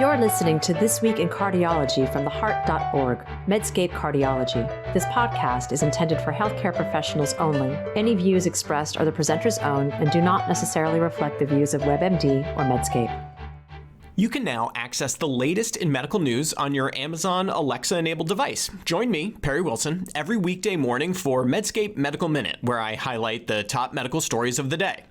You're listening to This Week in Cardiology from theheart.org, Medscape Cardiology. This podcast is intended for healthcare professionals only. Any views expressed are the presenter's own and do not necessarily reflect the views of WebMD or Medscape. You can now access the latest in medical news on your Amazon Alexa-enabled device. Join me, Perry Wilson, every weekday morning for Medscape Medical Minute, where I highlight the top medical stories of the day.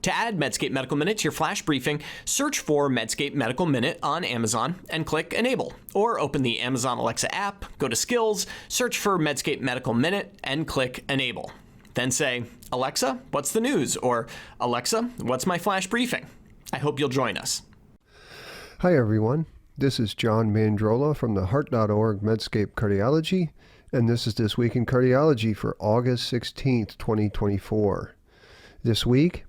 To add Medscape Medical Minute to your flash briefing, search for Medscape Medical Minute on Amazon and click Enable. Or open the Amazon Alexa app, go to Skills, search for Medscape Medical Minute, and click Enable. Then say, Alexa, what's the news? Or Alexa, what's my flash briefing? I hope you'll join us. Hi everyone, this is John Mandrola from theheart.org Medscape Cardiology, and this is This Week in Cardiology for August 16th, 2024. This week,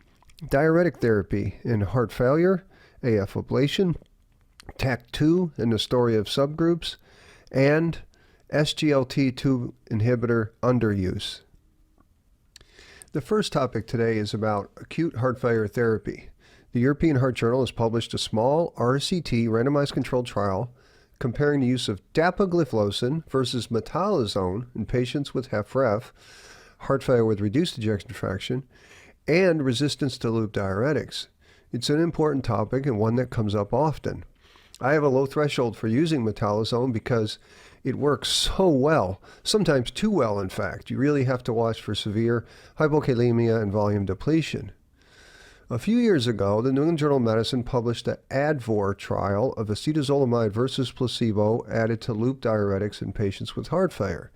diuretic therapy in heart failure, AF ablation, TACT and the story of subgroups, and SGLT2 inhibitor underuse. The first topic today is about acute heart failure therapy. The European Heart Journal has published a small RCT randomized controlled trial comparing the use of dapagliflozin versus metolazone in patients with HFrEF, heart failure with reduced ejection fraction, and resistance to loop diuretics. It's an important topic and one that comes up often. I have a low threshold for using metolazone because it works so well, sometimes too well in fact. You really have to watch for severe hypokalemia and volume depletion. A few years ago, the New England Journal of Medicine published the ADVOR trial of acetazolamide versus placebo added to loop diuretics in patients with heart failure.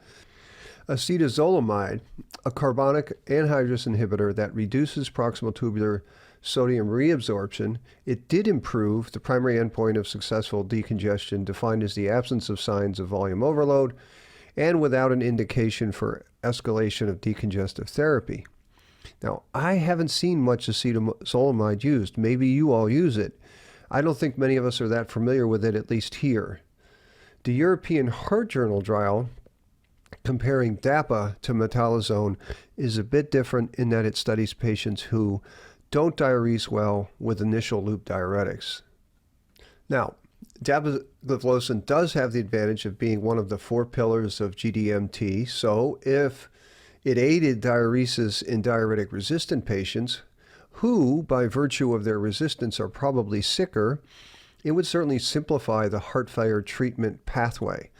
Acetazolamide, a carbonic anhydrous inhibitor that reduces proximal tubular sodium reabsorption, it did improve the primary endpoint of successful decongestion, defined as the absence of signs of volume overload and without an indication for escalation of decongestive therapy. Now, I haven't seen much acetazolamide used. Maybe you all use it. I don't think many of us are that familiar with it, at least here. The European Heart Journal trial comparing dapa to metolazone is a bit different in that it studies patients who don't diurese well with initial loop diuretics. Now, dapagliflozin does have the advantage of being one of the four pillars of GDMT, so if it aided diuresis in diuretic-resistant patients, who, by virtue of their resistance, are probably sicker, it would certainly simplify the heart failure treatment pathway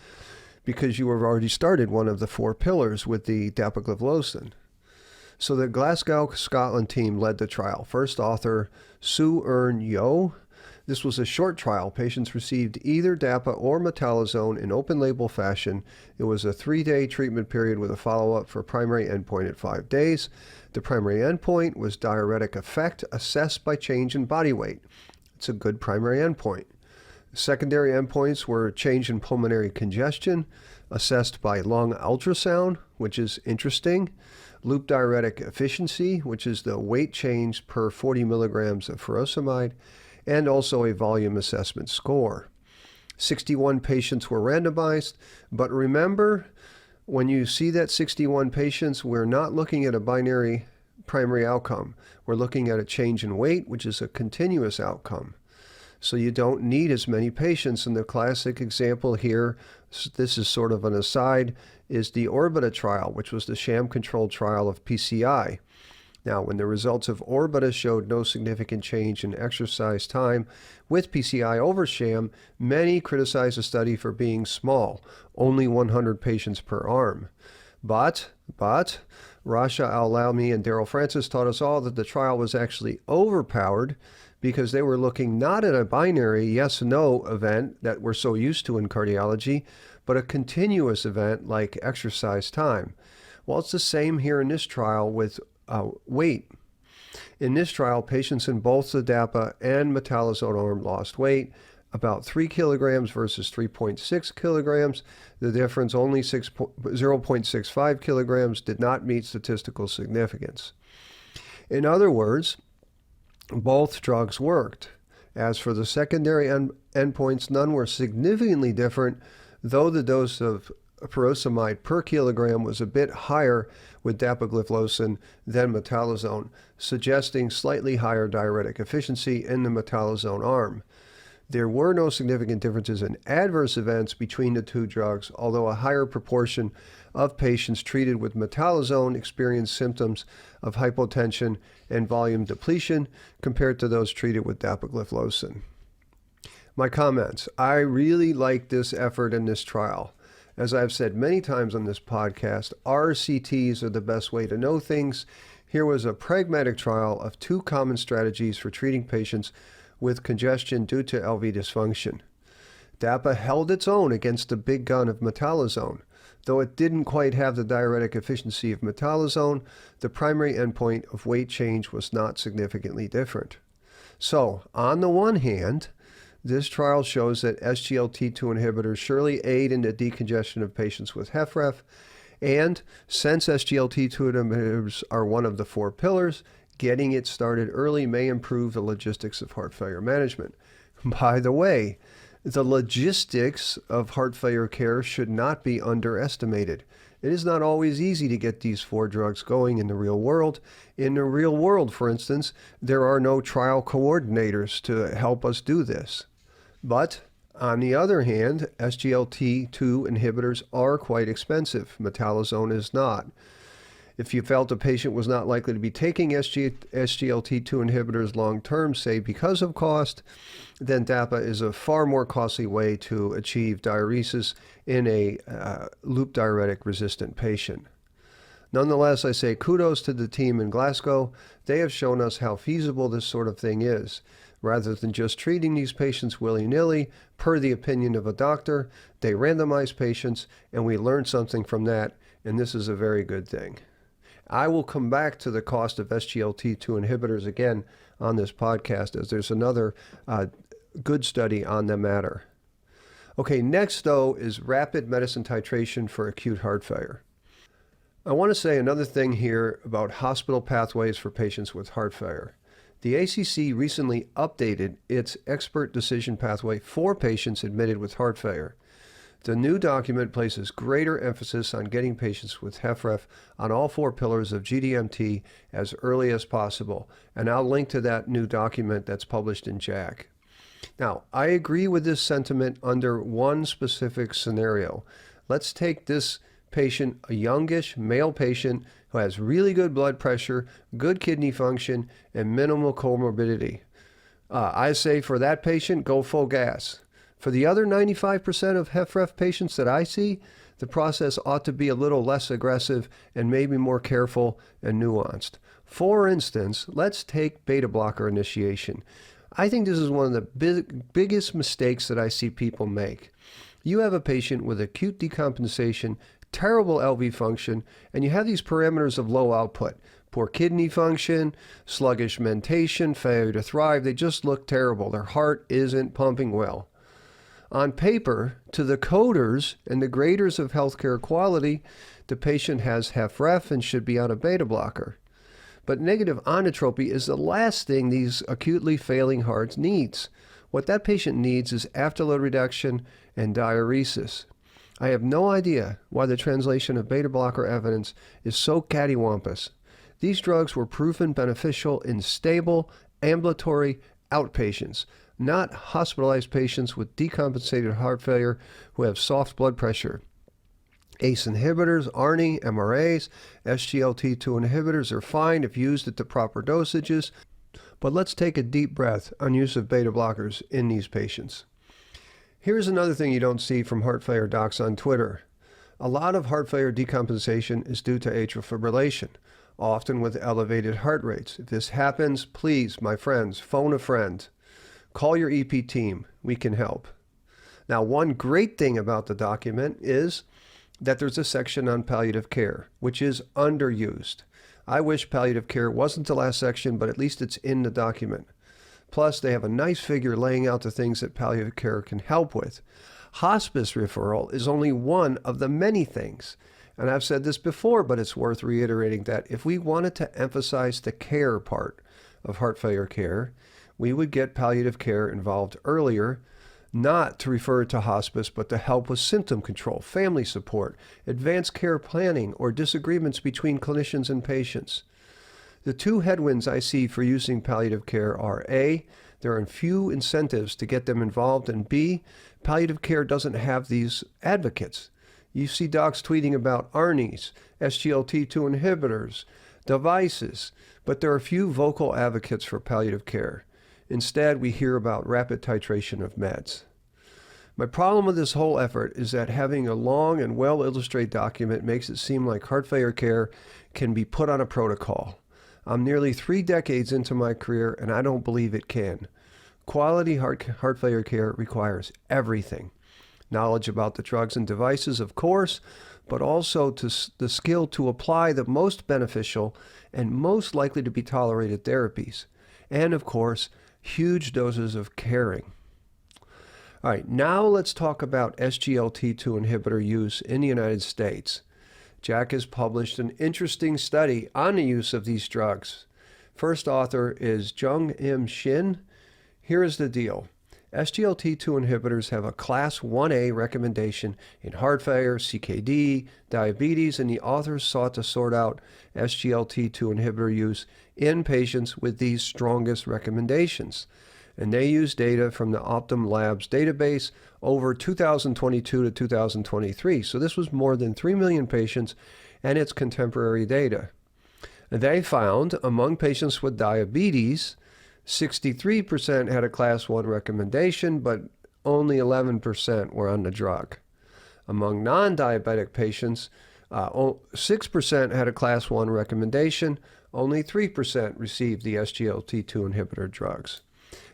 because you have already started one of the four pillars with the dapagliflozin. So the Glasgow, Scotland team led the trial. First author, Sue Earn-Yo. This was a short trial. Patients received either dapa or metolazone in open-label fashion. It was a 3-day treatment period with a follow-up for primary endpoint at 5 days. The primary endpoint was diuretic effect assessed by change in body weight. It's a good primary endpoint. Secondary endpoints were change in pulmonary congestion, assessed by lung ultrasound, which is interesting, loop diuretic efficiency, which is the weight change per 40 milligrams of furosemide, and also a volume assessment score. 61 patients were randomized, but remember, when you see that 61 patients, we're not looking at a binary primary outcome. We're looking at a change in weight, which is a continuous outcome. So you don't need as many patients. And the classic example here, this is sort of an aside, is the Orbita trial, which was the sham-controlled trial of PCI. Now, when the results of Orbita showed no significant change in exercise time with PCI over sham, many criticized the study for being small, only 100 patients per arm. But Rasha Al-Lami and Daryl Francis taught us all that the trial was actually overpowered because they were looking not at a binary yes-no event that we're so used to in cardiology, but a continuous event like exercise time. Well, it's the same here in this trial with weight. In this trial, patients in both the dapa and metolazone arm lost weight, about 3 kilograms versus 3.6 kilograms. The difference, only 0.65 kilograms, did not meet statistical significance. In other words, both drugs worked. As for the secondary endpoints, none were significantly different, though the dose of furosemide per kilogram was a bit higher with dapagliflozin than metolazone, suggesting slightly higher diuretic efficiency in the metolazone arm. There were no significant differences in adverse events between the two drugs, although a higher proportion of patients treated with metolazone experienced symptoms of hypotension and volume depletion compared to those treated with dapagliflozin. My comments. I really like this effort in this trial. As I've said many times on this podcast, RCTs are the best way to know things. Here was a pragmatic trial of two common strategies for treating patients with congestion due to LV dysfunction. Dapa held its own against the big gun of metolazone. Though it didn't quite have the diuretic efficiency of metolazone, the primary endpoint of weight change was not significantly different. So, on the one hand, this trial shows that SGLT2 inhibitors surely aid in the decongestion of patients with HFrEF, and since SGLT2 inhibitors are one of the four pillars, getting it started early may improve the logistics of heart failure management. By the way, the logistics of heart failure care should not be underestimated. It is not always easy to get these four drugs going in the real world. In the real world, for instance, there are no trial coordinators to help us do this. But on the other hand, SGLT2 inhibitors are quite expensive. Metolazone is not. If you felt a patient was not likely to be taking SGLT2 inhibitors long-term, say because of cost, then DAPA is a far more costly way to achieve diuresis in a loop diuretic-resistant patient. Nonetheless, I say kudos to the team in Glasgow. They have shown us how feasible this sort of thing is. Rather than just treating these patients willy-nilly, per the opinion of a doctor, they randomize patients, and we learn something from that, and this is a very good thing. I will come back to the cost of SGLT2 inhibitors again on this podcast, as there's another good study on the matter. Okay, next though is rapid medicine titration for acute heart failure. I want to say another thing here about hospital pathways for patients with heart failure. The ACC recently updated its expert decision pathway for patients admitted with heart failure. The new document places greater emphasis on getting patients with HFrEF on all four pillars of GDMT as early as possible, and I'll link to that new document that's published in JACC. Now, I agree with this sentiment under one specific scenario. Let's take this patient, a youngish male patient who has really good blood pressure, good kidney function, and minimal comorbidity. I say for that patient, go full gas. For the other 95% of HFrEF patients that I see, the process ought to be a little less aggressive and maybe more careful and nuanced. For instance, let's take beta blocker initiation. I think this is one of the biggest mistakes that I see people make. You have a patient with acute decompensation, terrible LV function, and you have these parameters of low output. Poor kidney function, sluggish mentation, failure to thrive. They just look terrible. Their heart isn't pumping well. On paper, to the coders and the graders of healthcare quality, the patient has HFrEF and should be on a beta blocker. But negative onotropy is the last thing these acutely failing hearts needs. What that patient needs is afterload reduction and diuresis. I have no idea why the translation of beta blocker evidence is so cattywampus. These drugs were proven beneficial in stable, ambulatory outpatients, not hospitalized patients with decompensated heart failure who have soft blood pressure. ACE inhibitors, ARNI, MRAs, SGLT2 inhibitors are fine if used at the proper dosages, but let's take a deep breath on use of beta blockers in these patients. Here's another thing you don't see from heart failure docs on Twitter. A lot of heart failure decompensation is due to atrial fibrillation, often with elevated heart rates. If this happens, please, my friends, phone a friend. Call your EP team. We can help. Now, one great thing about the document is that there's a section on palliative care, which is underused. I wish palliative care wasn't the last section, but at least it's in the document. Plus, they have a nice figure laying out the things that palliative care can help with. Hospice referral is only one of the many things. And I've said this before, but it's worth reiterating that if we wanted to emphasize the care part of heart failure care, we would get palliative care involved earlier, not to refer to hospice, but to help with symptom control, family support, advanced care planning, or disagreements between clinicians and patients. The two headwinds I see for using palliative care are A, There are few incentives to get them involved, and B, palliative care doesn't have these advocates. You see docs tweeting about ARNIs, SGLT2 inhibitors, devices, but there are few vocal advocates for palliative care. Instead, we hear about rapid titration of meds. My problem with this whole effort is that having a long and well-illustrated document makes it seem like heart failure care can be put on a protocol. I'm nearly 3 decades into my career, and I don't believe it can. Quality heart failure care requires everything. Knowledge about the drugs and devices, of course, but also the skill to apply the most beneficial and most likely to be tolerated therapies. And, of course, huge doses of caring. All right, now let's talk about SGLT2 inhibitor use in the United States. Jack has published an interesting study on the use of these drugs. First author is Jung M. Shin. Here is the deal. SGLT2 inhibitors have a Class 1A recommendation in heart failure, CKD, diabetes, and the authors sought to sort out SGLT2 inhibitor use in patients with these strongest recommendations. And they use data from the Optum Labs database over 2022 to 2023. So this was more than 3 million patients, and it's contemporary data. They found among patients with diabetes, 63% had a Class 1 recommendation, but only 11% were on the drug. Among non-diabetic patients, 6% had a Class 1 recommendation, only 3% received the SGLT2 inhibitor drugs.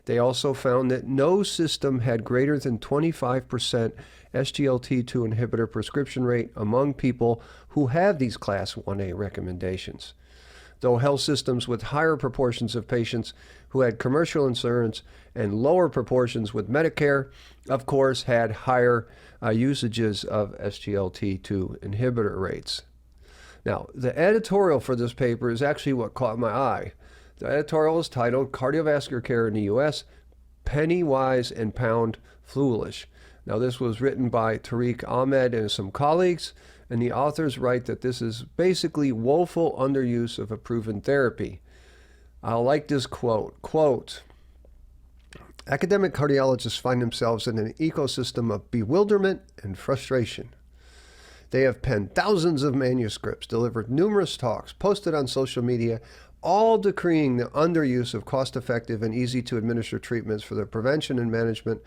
They also found that no system had greater than 25% SGLT2 inhibitor prescription rate among people who have these Class 1A recommendations. Though health systems with higher proportions of patients who had commercial insurance and lower proportions with Medicare, of course, had higher usages of SGLT2 inhibitor rates. Now, the editorial for this paper is actually what caught my eye. The editorial is titled Cardiovascular Care in the U.S., Penny Wise and Pound Foolish. Now, this was written by Tariq Ahmed and some colleagues, and the authors write that this is basically woeful underuse of a proven therapy. I like this quote, academic cardiologists find themselves in an ecosystem of bewilderment and frustration. They have penned thousands of manuscripts, delivered numerous talks, posted on social media, all decreeing the underuse of cost-effective and easy-to-administer treatments for the prevention and management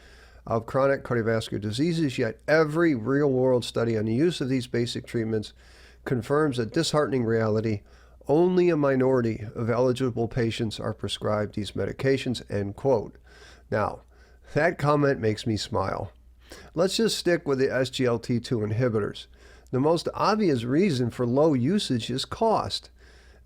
of chronic cardiovascular diseases, yet every real-world study on the use of these basic treatments confirms a disheartening reality. Only a minority of eligible patients are prescribed these medications, end quote. Now, that comment makes me smile. Let's just stick with the SGLT2 inhibitors. The most obvious reason for low usage is cost.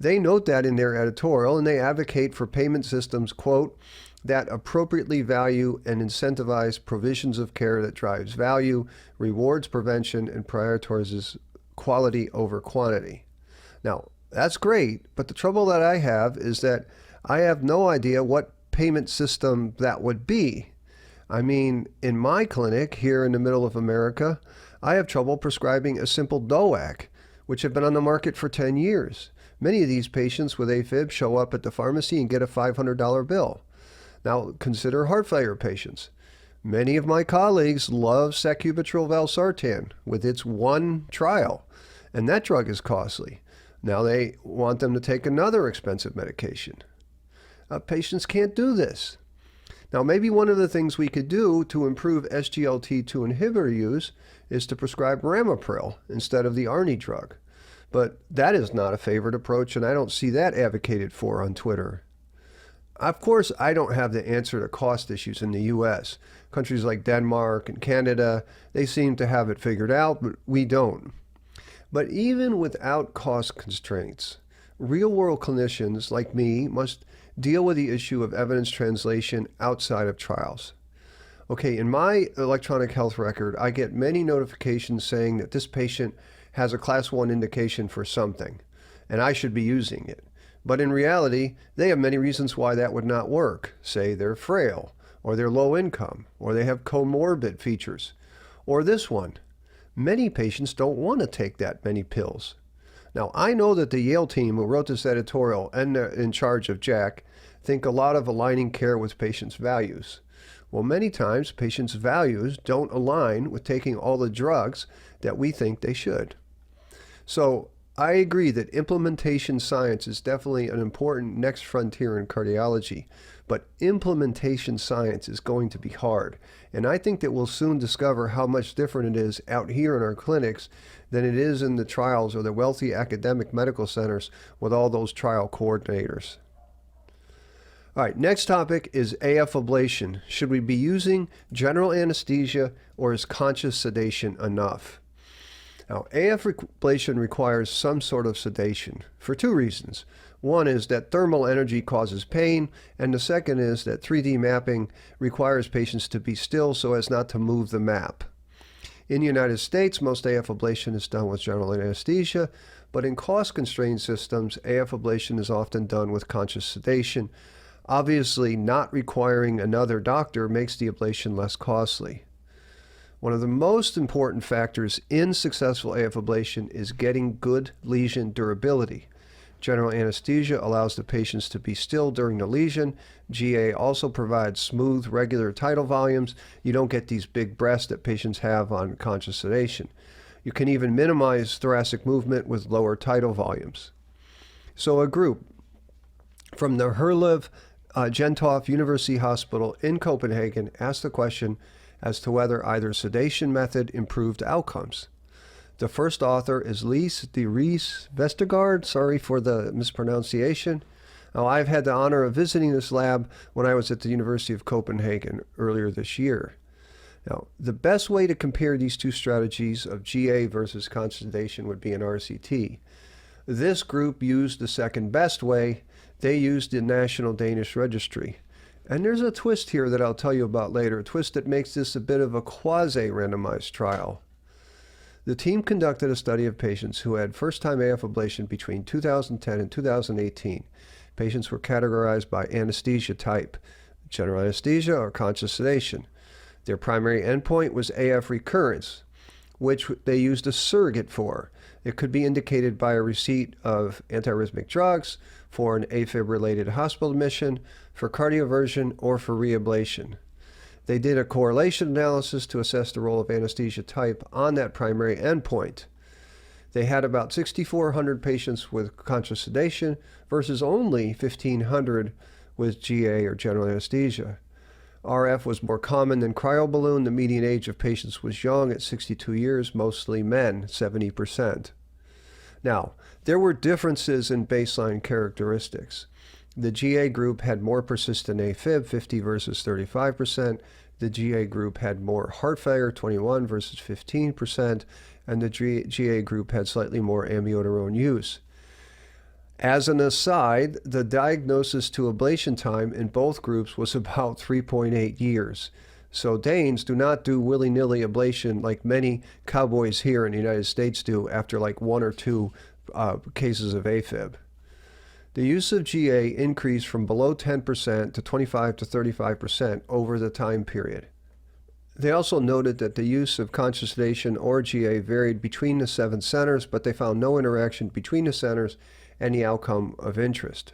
They note that in their editorial, and they advocate for payment systems, quote, that appropriately value and incentivize provisions of care that drives value, rewards prevention, and prioritizes quality over quantity. Now, that's great, but the trouble that I have is that I have no idea what payment system that would be. I mean, in my clinic here in the middle of America, I have trouble prescribing a simple DOAC, which have been on the market for 10 years. Many of these patients with AFib show up at the pharmacy and get a $500 bill. Now, consider heart failure patients. Many of my colleagues love sacubitril valsartan with its one trial, and that drug is costly. Now they want them to take another expensive medication. Patients can't do this. Now, maybe one of the things we could do to improve SGLT2 inhibitor use is to prescribe ramipril instead of the ARNI drug. But that is not a favorite approach, and I don't see that advocated for on Twitter. Of course, I don't have the answer to cost issues in the U.S. Countries like Denmark and Canada, they seem to have it figured out, but we don't. But even without cost constraints, real-world clinicians like me must deal with the issue of evidence translation outside of trials. Okay, in my electronic health record, I get many notifications saying that this patient has a Class 1 indication for something, and I should be using it. But in reality, they have many reasons why that would not work. Say they're frail, or they're low income, or they have comorbid features. Or this one, many patients don't want to take that many pills. Now, I know that the Yale team who wrote this editorial and in charge of Jack, think a lot of aligning care with patients' values. Well, many times patients' values don't align with taking all the drugs that we think they should. So I agree that implementation science is definitely an important next frontier in cardiology, but implementation science is going to be hard. And I think that we'll soon discover how much different it is out here in our clinics than it is in the trials or the wealthy academic medical centers with all those trial coordinators. All right, next topic is AF ablation. Should we be using general anesthesia or is conscious sedation enough? Now, AF ablation requires some sort of sedation for two reasons. One is that thermal energy causes pain, and the second is that 3D mapping requires patients to be still so as not to move the map. In the United States, most AF ablation is done with general anesthesia, but in cost-constrained systems, AF ablation is often done with conscious sedation. Obviously, not requiring another doctor makes the ablation less costly. One of the most important factors in successful AF ablation is getting good lesion durability. General anesthesia allows the patients to be still during the lesion. GA also provides smooth, regular tidal volumes. You don't get these big breaths that patients have on conscious sedation. You can even minimize thoracic movement with lower tidal volumes. So a group from the Herlev Gentofte University Hospital in Copenhagen asked the question as to whether either sedation method improved outcomes. The first author is Lise de Ries Vestergaard. Sorry for the mispronunciation. Now, I've had the honor of visiting this lab when I was at the University of Copenhagen earlier this year. Now, the best way to compare these two strategies of GA versus conscious sedation would be an RCT. This group used the second best way. They used the National Danish Registry. And there's a twist here that I'll tell you about later, a twist that makes this a bit of a quasi-randomized trial. The team conducted a study of patients who had first-time AF ablation between 2010 and 2018. Patients were categorized by anesthesia type, general anesthesia or conscious sedation. Their primary endpoint was AF recurrence, which they used a surrogate for. It could be indicated by a receipt of antiarrhythmic drugs, for an AFib-related hospital admission, for cardioversion, or for reablation. They did a correlation analysis to assess the role of anesthesia type on that primary endpoint. They had about 6,400 patients with conscious sedation versus only 1,500 with GA or general anesthesia. RF was more common than cryoballoon. The median age of patients was young at 62 years, mostly men, 70%. Now, there were differences in baseline characteristics. The GA group had more persistent AFib, 50 versus 35%. The GA group had more heart failure, 21 versus 15%. And the GA group had slightly more amiodarone use. As an aside, the diagnosis to ablation time in both groups was about 3.8 years. So Danes do not do willy-nilly ablation like many cowboys here in the United States do after like one or two cases of AFib. The use of GA increased from below 10% to 25 to 35% over the time period. They also noted that the use of conscious sedation or GA varied between the 7 centers, but they found no interaction between the centers and the outcome of interest.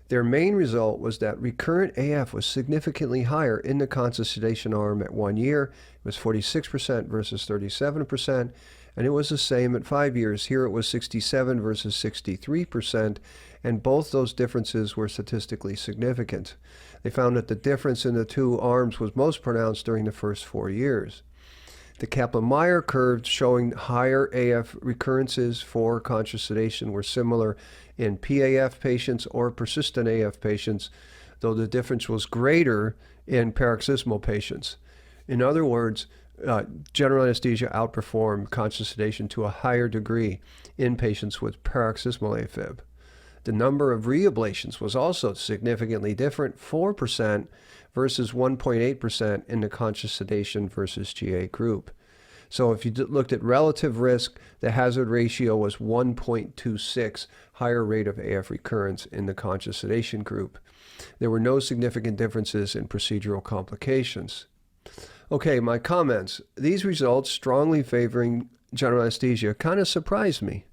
Their main result was that recurrent AF was significantly higher in the conscious sedation arm at 1 year. It was 46% versus 37%, and it was the same at 5 years. Here it was 67 versus 63%, and both those differences were statistically significant. They found that the difference in the two arms was most pronounced during the first 4 years. The Kaplan-Meier curves showing higher AF recurrences for conscious sedation were similar in PAF patients or persistent AF patients, though the difference was greater in paroxysmal patients. In other words, general anesthesia outperformed conscious sedation to a higher degree in patients with paroxysmal AFib. The number of reablations was also significantly different, 4% versus 1.8% in the conscious sedation versus GA group. So if you looked at relative risk, the hazard ratio was 1.26, higher rate of AF recurrence in the conscious sedation group. There were no significant differences in procedural complications. Okay, my comments. These results strongly favoring general anesthesia kind of surprised me.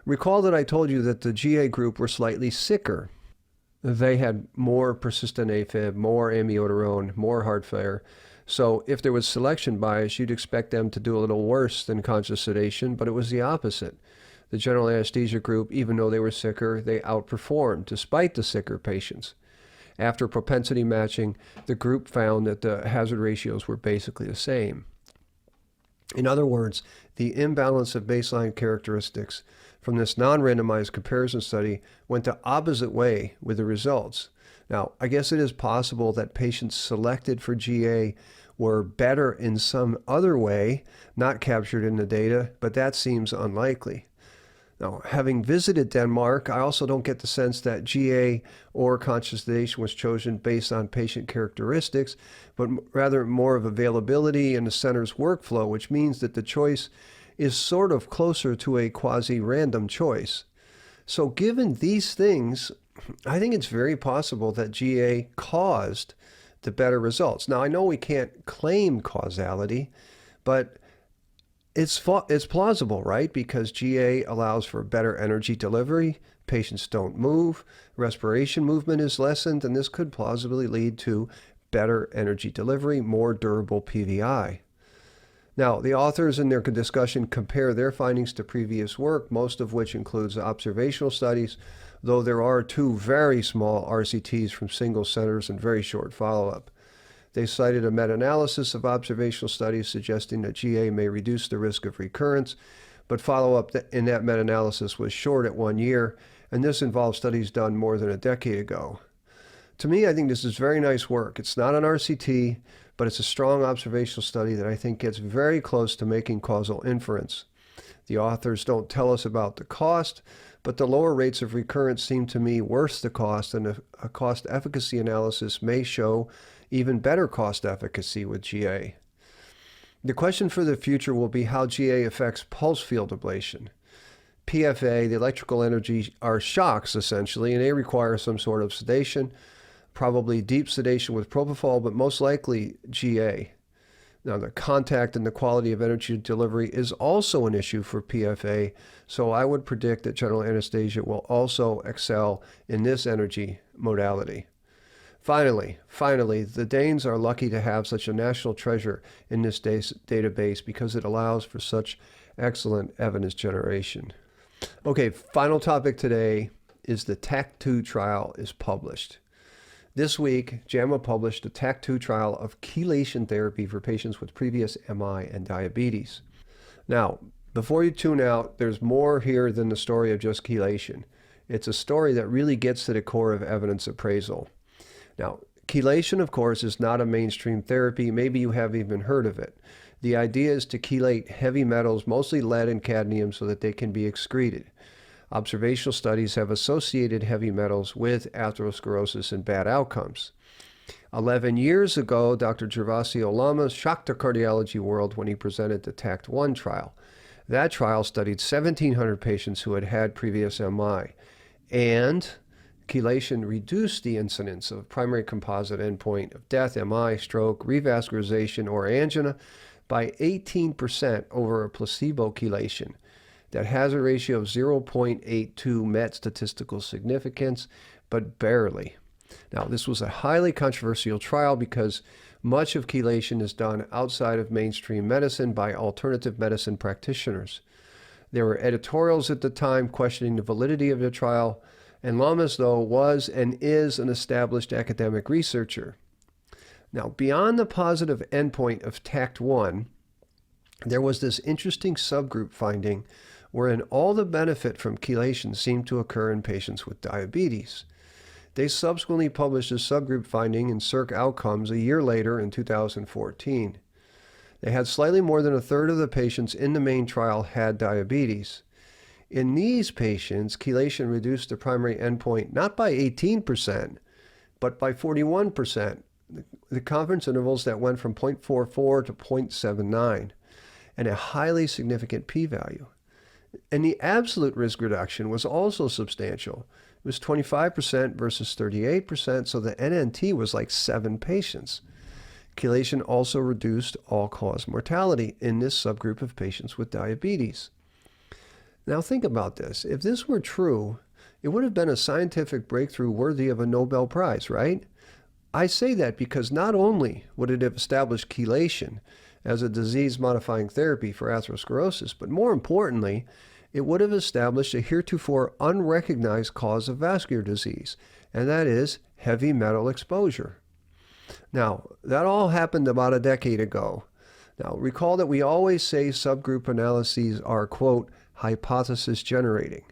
Recall that I told you that the GA group were slightly sicker. they had more persistent AFib, more amiodarone, more heart failure. So if there was selection bias, you'd expect them to do a little worse than conscious sedation, but it was the opposite. The general anesthesia group, even though they were sicker, they outperformed despite the sicker patients. After propensity matching, the group found that the hazard ratios were basically the same. In other words, the imbalance of baseline characteristics from this non-randomized comparison study went the opposite way with the results. Now, I guess it is possible that patients selected for GA were better in some other way, not captured in the data, but that seems unlikely. Now, having visited Denmark, I also don't get the sense that GA or conscious sedation was chosen based on patient characteristics, but rather more of availability in the center's workflow, which means that the choice is sort of closer to a quasi-random choice. So given these things, I think it's very possible that GA caused the better results. Now, I know we can't claim causality, but it's plausible, right? Because GA allows for better energy delivery, patients don't move, respiration movement is lessened, and this could plausibly lead to better energy delivery, more durable PVI. Now, the authors in their discussion compare their findings to previous work, most of which includes observational studies, though there are 2 very small RCTs from single centers and very short follow-up. They cited a meta-analysis of observational studies suggesting that GA may reduce the risk of recurrence, but follow-up in that meta-analysis was short at 1 year, and this involved studies done more than a decade ago. To me, I think this is very nice work. It's not an RCT, but it's a strong observational study that I think gets very close to making causal inference. The authors don't tell us about the cost, but the lower rates of recurrence seem to me worth the cost, and a cost efficacy analysis may show even better cost efficacy with GA. The question for the future will be how GA affects pulse field ablation. PFA, the electrical energy, are shocks essentially, and they require some sort of sedation, probably deep sedation with propofol, but most likely GA. Now, the contact and the quality of energy delivery is also an issue for PFA, so I would predict that general anesthesia will also excel in this energy modality. Finally, the Danes are lucky to have such a national treasure in this database because it allows for such excellent evidence generation. Okay, final topic today is the TACT-2 trial is published. This week, JAMA published a TACT-2 trial of chelation therapy for patients with previous MI and diabetes. Now, before you tune out, there's more here than the story of just chelation. It's a story that really gets to the core of evidence appraisal. Now, chelation, of course, is not a mainstream therapy. Maybe you haven't even heard of it. The idea is to chelate heavy metals, mostly lead and cadmium, so that they can be excreted. Observational studies have associated heavy metals with atherosclerosis and bad outcomes. 11 years ago, Dr. Gervasio Lamas shocked the cardiology world when he presented the TACT-1 trial. That trial studied 1,700 patients who had had previous MI, and chelation reduced the incidence of primary composite endpoint of death, MI, stroke, revascularization, or angina by 18% over a placebo chelation. That hazard ratio of 0.82 met statistical significance, but barely. Now, this was a highly controversial trial because much of chelation is done outside of mainstream medicine by alternative medicine practitioners. There were editorials at the time questioning the validity of the trial, and Lamas, though, was and is an established academic researcher. Now, beyond the positive endpoint of TACT-1, there was this interesting subgroup finding wherein all the benefit from chelation seemed to occur in patients with diabetes. They subsequently published a subgroup finding in Circ Outcomes a year later in 2014. They had slightly more than a third of the patients in the main trial had diabetes. In these patients, chelation reduced the primary endpoint not by 18%, but by 41%. The confidence intervals that went from 0.44 to 0.79, and a highly significant p-value. And the absolute risk reduction was also substantial. It was 25% versus 38%, so the NNT was like 7 patients. Chelation also reduced all-cause mortality in this subgroup of patients with diabetes. Now think about this. If this were true, it would have been a scientific breakthrough worthy of a Nobel Prize, right? I say that because not only would it have established chelation as a disease-modifying therapy for atherosclerosis, but more importantly, it would have established a heretofore unrecognized cause of vascular disease, and that is heavy metal exposure. Now, that all happened about a decade ago. Now, recall that we always say subgroup analyses are, quote, hypothesis generating.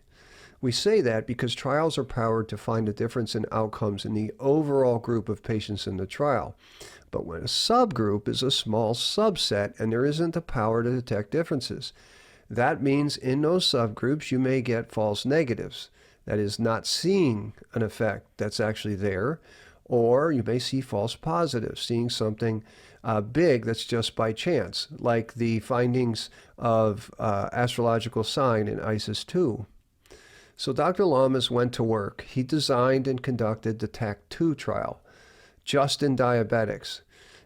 We say that because trials are powered to find a difference in outcomes in the overall group of patients in the trial. But when a subgroup is a small subset and there isn't the power to detect differences, that means in those subgroups you may get false negatives. That is, not seeing an effect that's actually there, or you may see false positives, seeing something big that's just by chance, like the findings of astrological sign in ISIS-2. So Dr. Lamas went to work. He designed and conducted the TACT-2 trial, just in diabetics.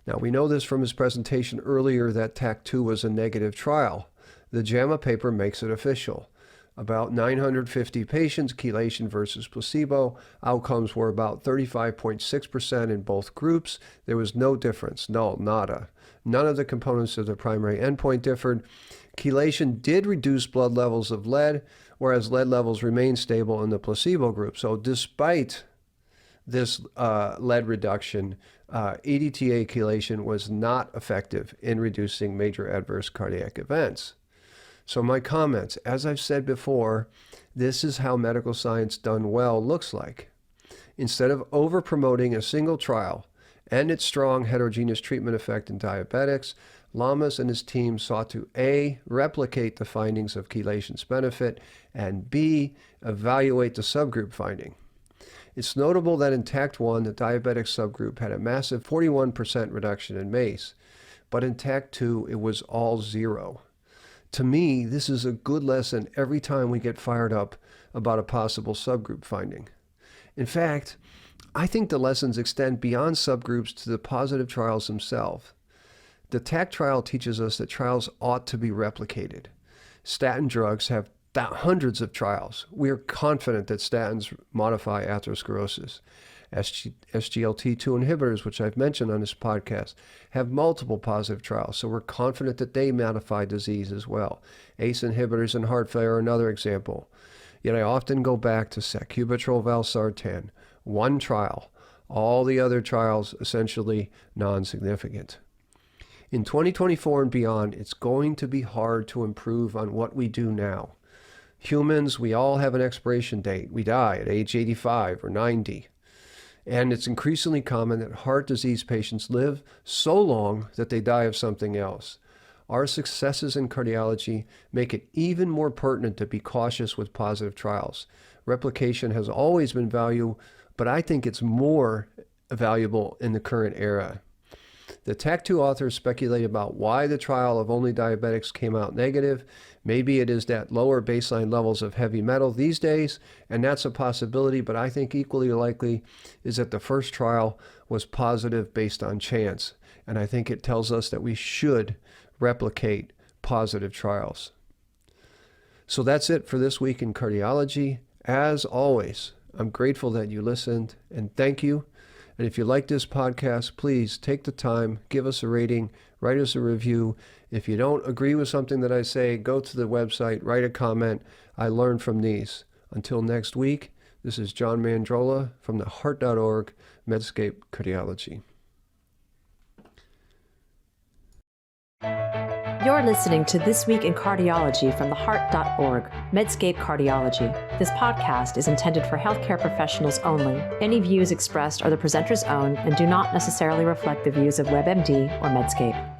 Now, we know this from his presentation earlier that TACT-2 was a negative trial. The JAMA paper makes it official. About 950 patients, chelation versus placebo. Outcomes were about 35.6% in both groups. There was no difference, nada. None of the components of the primary endpoint differed. Chelation did reduce blood levels of lead, whereas lead levels remained stable in the placebo group. So despite this lead reduction, EDTA chelation was not effective in reducing major adverse cardiac events. So my comments, as I've said before, this is how medical science done well looks like. Instead of over-promoting a single trial and its strong heterogeneous treatment effect in diabetics, Lamas and his team sought to A, replicate the findings of chelation's benefit, and B, evaluate the subgroup finding. It's notable that in TACT-1, the diabetic subgroup had a massive 41% reduction in MACE, but in TACT-2, it was all zero. To me, this is a good lesson every time we get fired up about a possible subgroup finding. In fact, I think the lessons extend beyond subgroups to the positive trials themselves. The TACT trial teaches us that trials ought to be replicated. Statin drugs have hundreds of trials. We are confident that statins modify atherosclerosis. SGLT2 inhibitors, which I've mentioned on this podcast, have multiple positive trials, so we're confident that they modify disease as well. ACE inhibitors in heart failure are another example. Yet I often go back to sacubitril/valsartan, one trial, all the other trials essentially non-significant. In 2024 and beyond, it's going to be hard to improve on what we do now. Humans, we all have an expiration date. We die at age 85 or 90. And it's increasingly common that heart disease patients live so long that they die of something else. Our successes in cardiology make it even more pertinent to be cautious with positive trials. Replication has always been valuable, but I think it's more valuable in the current era. The TACT-2 authors speculate about why the trial of only diabetics came out negative. Maybe it is that lower baseline levels of heavy metal these days, and that's a possibility, but I think equally likely is that the first trial was positive based on chance. And I think it tells us that we should replicate positive trials. So that's it for this week in cardiology. As always, I'm grateful that you listened, and thank you. And if you like this podcast, please take the time, give us a rating, write us a review. If you don't agree with something that I say, go to the website, write a comment. I learn from these. Until next week, this is John Mandrola from the heart.org, Medscape Cardiology. You're listening to This Week in Cardiology from the heart.org, Medscape Cardiology. This podcast is intended for healthcare professionals only. Any views expressed are the presenter's own and do not necessarily reflect the views of WebMD or Medscape.